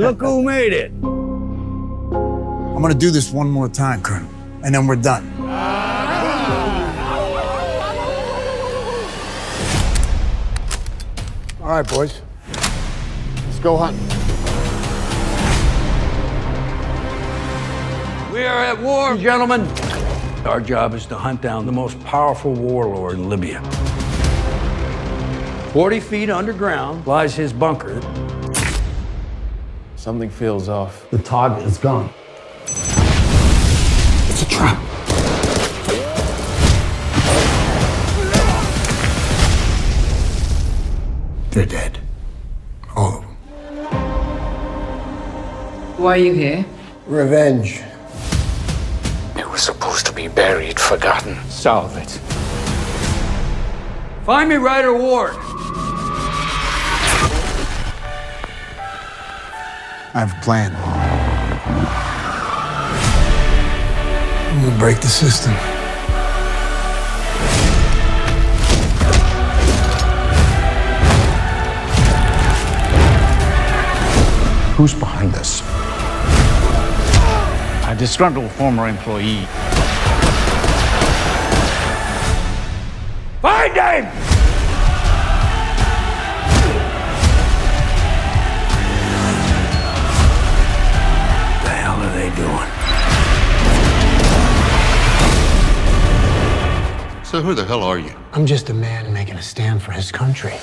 Look who made it. I'm gonna do this one more time, Colonel, and then we're done. All right, boys. Let's go hunting. We are at war, gentlemen. Our job is to hunt down the most powerful warlord in Libya. 40 feet underground lies his bunker. Something feels off. The target is gone. It's a trap. They're dead. All of them. Why are you here? Revenge. They were supposed to be buried, forgotten. Solve it. Find me Ryder Ward. I have a plan. I'm gonna break the system. Who's behind this? A disgruntled former employee. Find him! What the hell are they doing? So who the hell are you? I'm just a man making a stand for his country.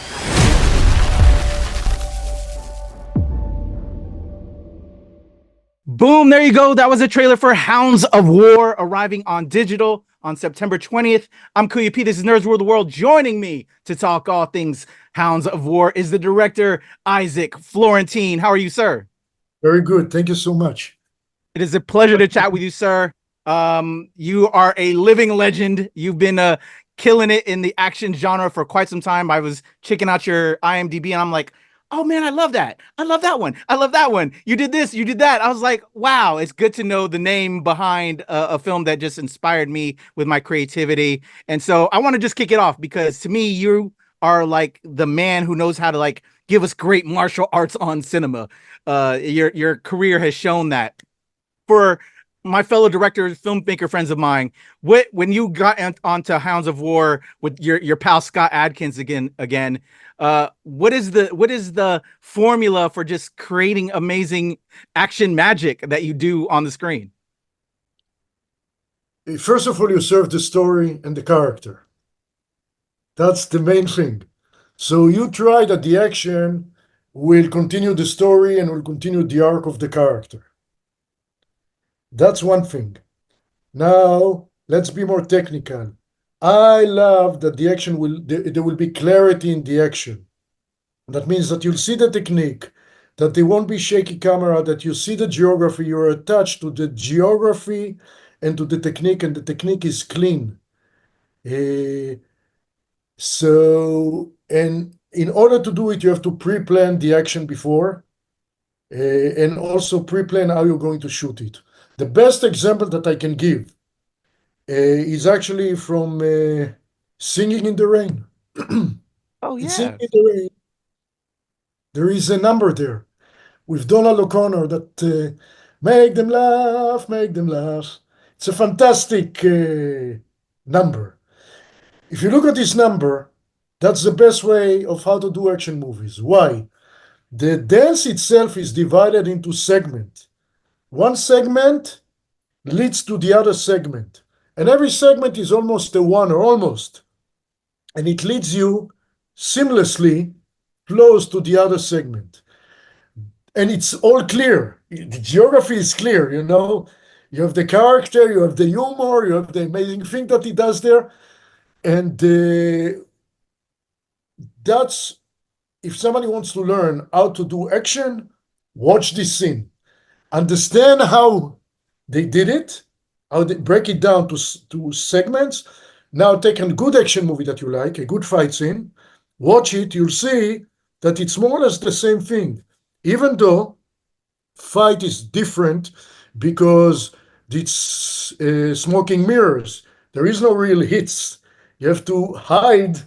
Boom, there you go. That was a trailer for Hounds of War, arriving on digital on September 20th. I'm Kuya P. This is Nerds Rule the World. Joining me to talk all things Hounds of War is the director, Isaac Florentine. How are you, sir? Very good. Thank you so much. It is a pleasure to chat with you, sir. You are a living legend. You've been killing it in the action genre for quite some time. I was checking out your IMDb and I'm like, oh man, I love that. I love that one. I love that one. You did this, you did that. I was like, wow, it's good to know the name behind a film that just inspired me with my creativity. And so I want to just kick it off because to me, you are like the man who knows how to like give us great martial arts on cinema. Your career has shown that. For my fellow directors, filmmaker friends of mine, when you got onto Hounds of War with your pal Scott Adkins again, what is the formula for just creating amazing action magic that you do on the screen? First of all, you serve the story and the character. That's the main thing. So you try that the action will continue the story and will continue the arc of the character. That's one thing. Now, let's be more technical. I love that the action there will be clarity in the action. That means that you'll see the technique, that there won't be shaky camera, that you see the geography, you're attached to the geography and to the technique, and the technique is clean. And in order to do it, you have to pre-plan the action before, and also pre-plan how you're going to shoot it. The best example that I can give is actually from Singing in the Rain. Oh, yeah. Singing in the Rain. There is a number there with Donald O'Connor that make them laugh, make them laugh. It's a fantastic number. If you look at this number, that's the best way of how to do action movies. Why? The dance itself is divided into segments. One segment leads to the other segment. And every segment is almost a one or almost. And it leads you seamlessly close to the other segment. And it's all clear. The geography is clear, you know. You have the character, you have the humor, you have the amazing thing that he does there. And that's, if somebody wants to learn how to do action, watch this scene. Understand how they did it, how they break it down to segments. Now take a good action movie that you like, a good fight scene, watch it, you'll see that it's more or less the same thing. Even though fight is different because it's smoking mirrors. There is no real hits. You have to hide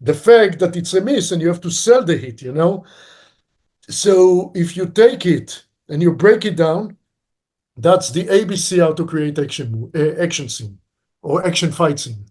the fact that it's a miss and you have to sell the hit, you know? So if you take it and you break it down, that's the ABC how to create action scene or action fight scene.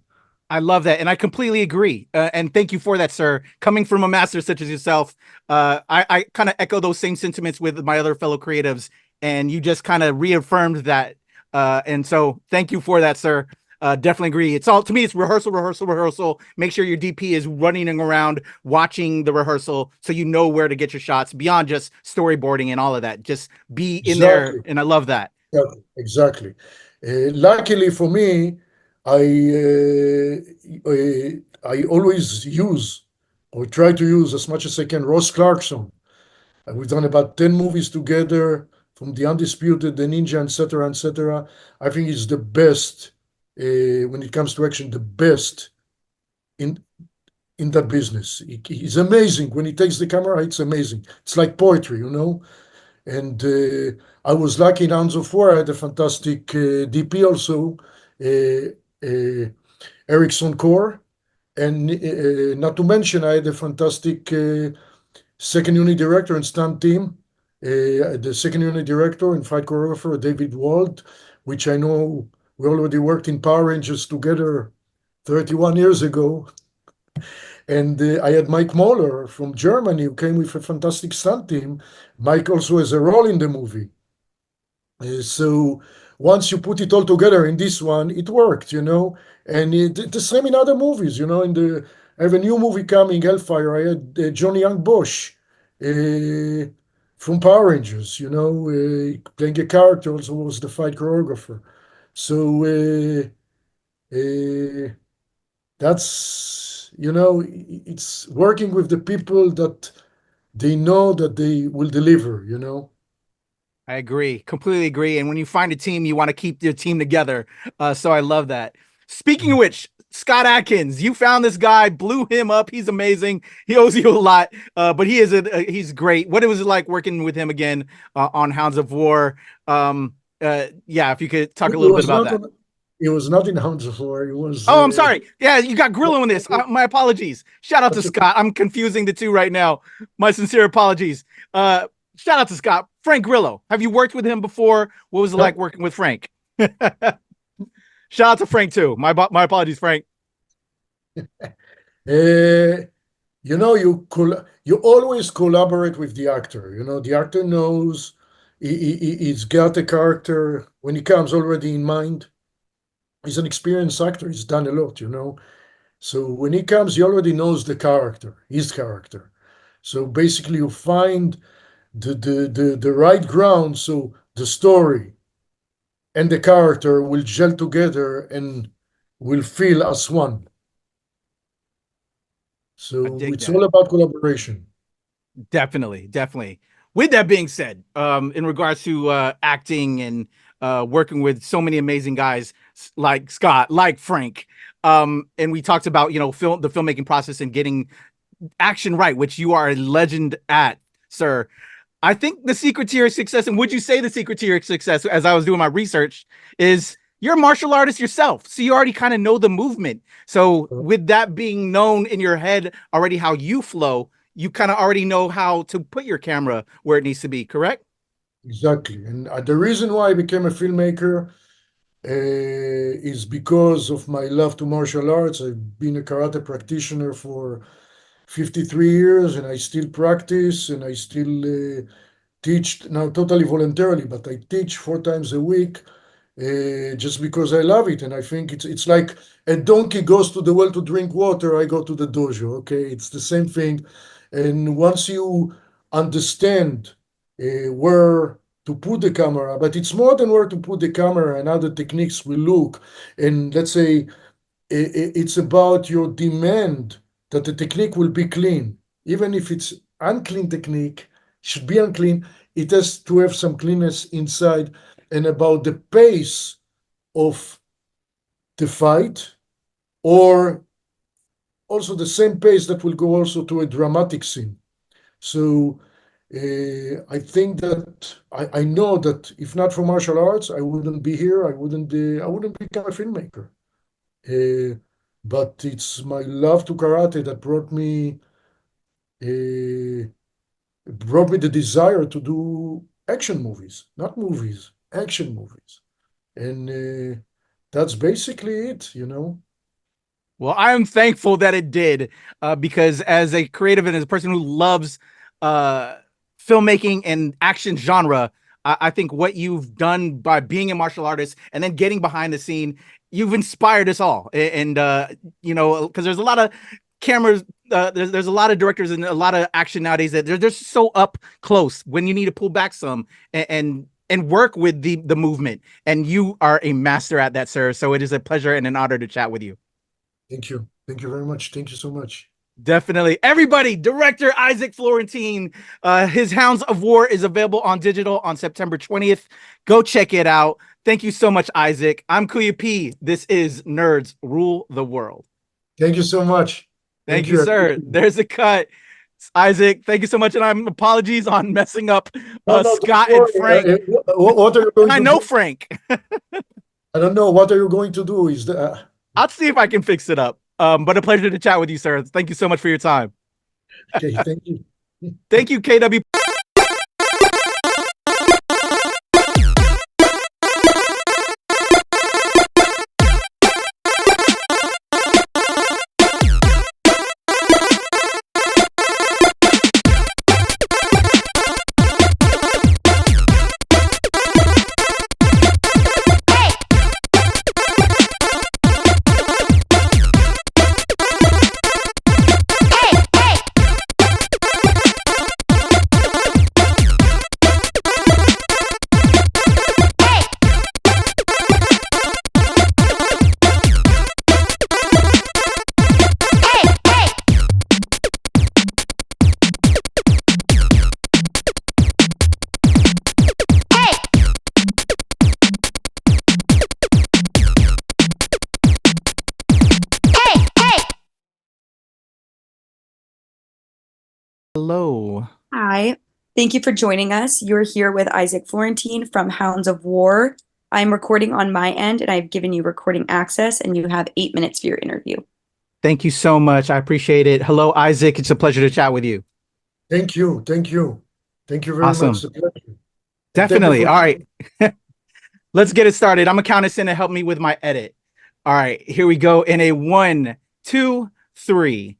I love that, and I completely agree. And thank you for that, sir. Coming from a master such as yourself, I kind of echo those same sentiments with my other fellow creatives, and you just kind of reaffirmed that. And so thank you for that, sir. Definitely agree. It's all, to me, it's rehearsal, rehearsal, rehearsal. Make sure your DP is running around, watching the rehearsal, so you know where to get your shots beyond just storyboarding and all of that. Just be in there, and I love that. Exactly. Luckily for me, I always use or try to use as much as I can Ross Clarkson. We've done about 10 movies together, from The Undisputed, The Ninja, etc., etc. I think he's the best when it comes to action, the best in that business. He's amazing. When he takes the camera, it's amazing. It's like poetry, you know? And I was lucky in Hounds of War. I had a fantastic DP also, Erickson Core. And not to mention, I had a fantastic second unit director and stunt team. The second unit director and fight choreographer, David Wald, which I know we already worked in Power Rangers together 31 years ago. And I had Mike Moller from Germany, who came with a fantastic stunt team. Mike also has a role in the movie. So once you put it all together in this one, it worked, you know. And the same in other movies, you know. I have a new movie coming, Hellfire. I had Johnny Young Bosch from Power Rangers, you know, playing a character, also was the fight choreographer. So that's, you know, it's working with the people that they know that they will deliver, you know. I agree, completely agree. And when you find a team, you want to keep your team together. So I love that. Speaking of which, Scott Adkins, you found this guy, blew him up. He's amazing. He owes you a lot, but he's great. What was it like working with him again on Hounds of War? Yeah, if you could talk a little bit about that. It was not in Hounds of War. It was. Oh, I'm sorry. Yeah, you got Grillo in this. My apologies. Shout out to Scott. I'm confusing the two right now. My sincere apologies. Shout out to Scott. Frank Grillo. Have you worked with him before? What was it like working with Frank? Shout out to Frank too. My apologies, Frank. You know, you always collaborate with the actor. You know, the actor knows he's got a character when he comes already in mind. He's an experienced actor. He's done a lot, you know. So when he comes, he already knows the character, his character. So basically, you find the right ground, so the story and the character will gel together and will feel as one. So it's all about collaboration. Definitely, definitely. With that being said, in regards to acting and working with so many amazing guys like Scott, like Frank, and we talked about, you know, the filmmaking process and getting action right, which you are a legend at, sir. I think the secret to your success, and would you say the secret to your success, as I was doing my research, is you're a martial artist yourself. So you already kind of know the movement. So with that being known in your head already, how you flow, you kind of already know how to put your camera where it needs to be, correct? Exactly. And the reason why I became a filmmaker is because of my love to martial arts. I've been a karate practitioner for 53 years, and I still practice, and I still teach, now totally voluntarily, but I teach 4 times a week just because I love it. And I think it's like a donkey goes to the well to drink water, I go to the dojo, okay? It's the same thing. And once you understand where to put the camera, but it's more than where to put the camera and how the techniques will look. And let's say it's about your demand that the technique will be clean. Even if it's unclean technique, should be unclean, it has to have some cleanness inside, and about the pace of the fight, or also the same pace that will go also to a dramatic scene. So I think that I know that if not for martial arts, I wouldn't be here. I wouldn't become a filmmaker. But it's my love to karate that brought me the desire to do action movies, not movies, action movies. And that's basically it, you know. Well, I am thankful that it did, because as a creative and as a person who loves filmmaking and action genre, I think what you've done by being a martial artist and then getting behind the scene, you've inspired us all. And you know, because there's a lot of cameras, there's a lot of directors and a lot of action nowadays that they're just so up close when you need to pull back some and work with the movement. And you are a master at that, sir. So it is a pleasure and an honor to chat with you. Thank you. Thank you very much. Thank you so much. Definitely. Everybody, director Isaac Florentine, his Hounds of War is available on digital on September 20th. Go check it out. Thank you so much, Isaac. I'm Kuya P. This is Nerds Rule the World. Thank you so much. Thank you, sir. There's a cut. Isaac, thank you so much. And I'm apologies on messing up Scott and Frank. What are you going to do? I know Frank. I don't know. What are you going to do? Is the I'll see if I can fix it up. But a pleasure to chat with you, sir. Thank you so much for your time. Okay, thank you. Thank you, KW. Hello. Hi. Thank you for joining us. You're here with Isaac Florentine from Hounds of War. I'm recording on my end, and I've given you recording access, and you have 8 minutes for your interview. Thank you so much. I appreciate it. Hello, Isaac. It's a pleasure to chat with you. Thank you. Thank you. Thank you very Awesome. much. It's a pleasure. Definitely. All right. Let's get it started. I'm going to count us in to help me with my edit. All right. Here we go in a 1, 2, 3.